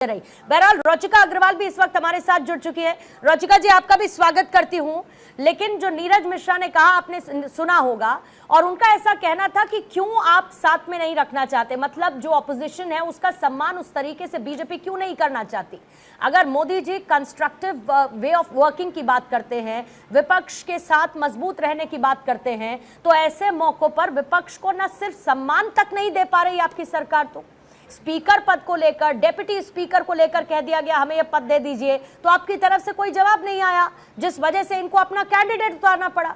रही। बहरहाल रोचिका अग्रवाल भी इस वक्त हमारे साथ जुड़ चुकी है। रोचिका जी, आपका भी स्वागत करती हूं। लेकिन जो नीरज मिश्रा ने कहा आपने सुना होगा, और उनका ऐसा कहना था कि क्यों आप साथ में नहीं रखना चाहते, मतलब जो ऑपोजिशन है उसका सम्मान उस तरीके से बीजेपी क्यों नहीं करना चाहती। अगर Modi ji constructive way of working की बात करते हैं, विपक्ष के साथ मजबूत रहने की बात करते हैं, तो ऐसे मौकों पर विपक्ष को न सिर्फ सम्मान तक नहीं दे पा रही आपकी सरकार, तो स्पीकर पद को लेकर, डेप्यूटी स्पीकर को लेकर कह दिया गया हमें ये पद दे दीजिए, तो आपकी तरफ से कोई जवाब नहीं आया, जिस वजह से इनको अपना कैंडिडेट उतारना पड़ा।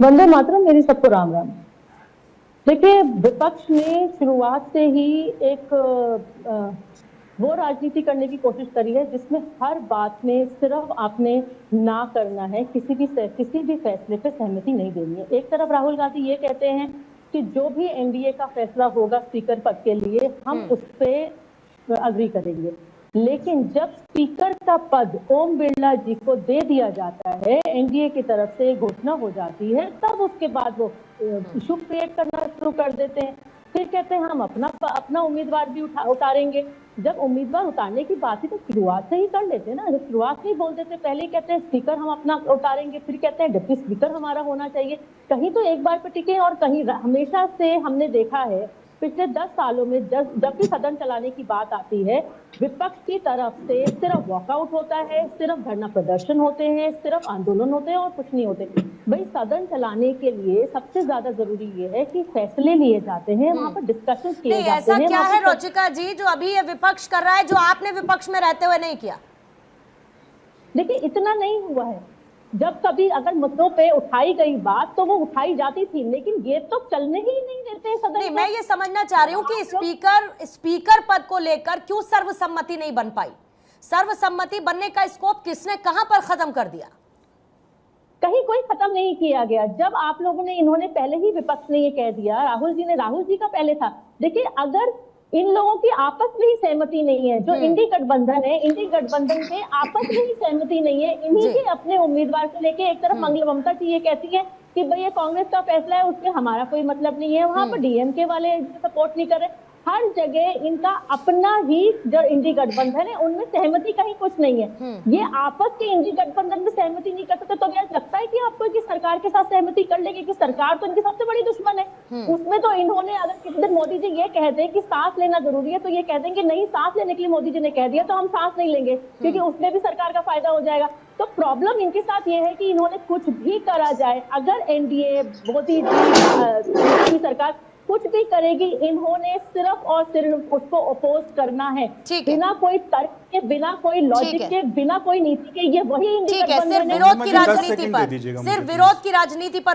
वंदे मातरम, मेरी सबको राम राम। देखिए, विपक्ष ने शुरुआत से ही एक वो राजनीति करने की कोशिश करी है जिसमें हर बात में सिर्फ आपने ना करना है, किसी भी फैसले पे सहमति नहीं देनी है। एक तरफ राहुल गांधी ये कहते हैं कि जो भी एनडीए का फैसला होगा स्पीकर पद के लिए हम उस पर अग्री करेंगे, लेकिन जब स्पीकर का पद ओम बिरला जी को दे दिया जाता है, एनडीए की तरफ से घोषणा हो जाती है, तब उसके बाद वो इशू क्रिएट करना शुरू कर देते हैं। फिर कहते हैं हम अपना उम्मीदवार भी उतारेंगे। जब उम्मीदवार उतारने की बात ही तो शुरुआत से ही कर लेते हैं ना, जब शुरुआत से ही बोल देते, पहले ही कहते हैं स्पीकर हम अपना उतारेंगे, फिर कहते हैं डिप्टी स्पीकर हमारा होना चाहिए। कहीं तो एक बार पे टिके, और कहीं हमेशा से हमने देखा है पिछले 10 सालों में जब भी सदन चलाने की बात आती है, विपक्ष की तरफ से सिर्फ वॉकआउट होता है, सिर्फ धरना प्रदर्शन होते हैं, सिर्फ आंदोलन होते हैं और कुछ नहीं होते। भाई, सदन चलाने के लिए सबसे ज्यादा जरूरी ये है कि फैसले लिए जाते हैं, वहाँ पर डिस्कशन किए जाते हैं। ऐसा क्या है रोचिका जी जो अभी ये विपक्ष कर रहा है जो आपने विपक्ष में रहते हुए नहीं किया? देखिए, इतना नहीं हुआ है। जब कभी अगर मुद्दों पे उठाई गई बात तो वो उठाई जाती थी, लेकिन ये तो चलने ही नहीं देते सदन नहीं, मैं ये समझना चाह रही हूँ कि स्पीकर पद को लेकर क्यों सर्वसम्मति नहीं बन पाई। सर्वसम्मति बनने का स्कोप किसने कहां पर खत्म कर दिया? कहीं कोई खत्म नहीं किया गया। जब आप लोगों ने, इन्होंने पहले ही, विपक्ष ने ये कह दिया, राहुल जी का पहले था। देखिए, अगर इन लोगों की आपस में ही सहमति नहीं है, जो इंडी गठबंधन है, इंडी गठबंधन के आपस में ही सहमति नहीं है, इन्हीं के अपने उम्मीदवार को लेके, एक तरफ मंगल ममता जी ये कहती है कि भाई ये कांग्रेस का फैसला है, उसमें हमारा कोई मतलब नहीं है, वहां पर डीएमके वाले सपोर्ट नहीं कर रहे। हर जगह इनका अपना ही जो इंडी गठबंधन है उनमें सहमति कहीं कुछ नहीं है। ये आपस के इंडी गठबंधन में सहमति नहीं कर सकते, तो क्या लगता है कि आपको कि सरकार के साथ सहमति कर लेगी? कि सरकार तो इनकी सबसे बड़ी दुश्मन है। उसमें तो इन्होंने, अगर किसी दिन मोदी जी ये कह दें कि सांस लेना जरूरी है, तो ये कह देंगे नहीं, सांस लेने के लिए मोदी जी ने कह दिया तो हम सांस नहीं लेंगे, क्योंकि उसमें भी सरकार का फायदा हो जाएगा। तो प्रॉब्लम इनके साथ ये है कि इन्होंने कुछ भी करा जाए, अगर एनडीए, मोदी जी की सरकार कुछ भी करेगी, इन्होंने सिर्फ और सिर्फ उसको अपोज करना है, बिना कोई तर्क के, बिना कोई लॉजिक के, बिना कोई नीति के। ये वही सिर्फ विरोध की राजनीति पर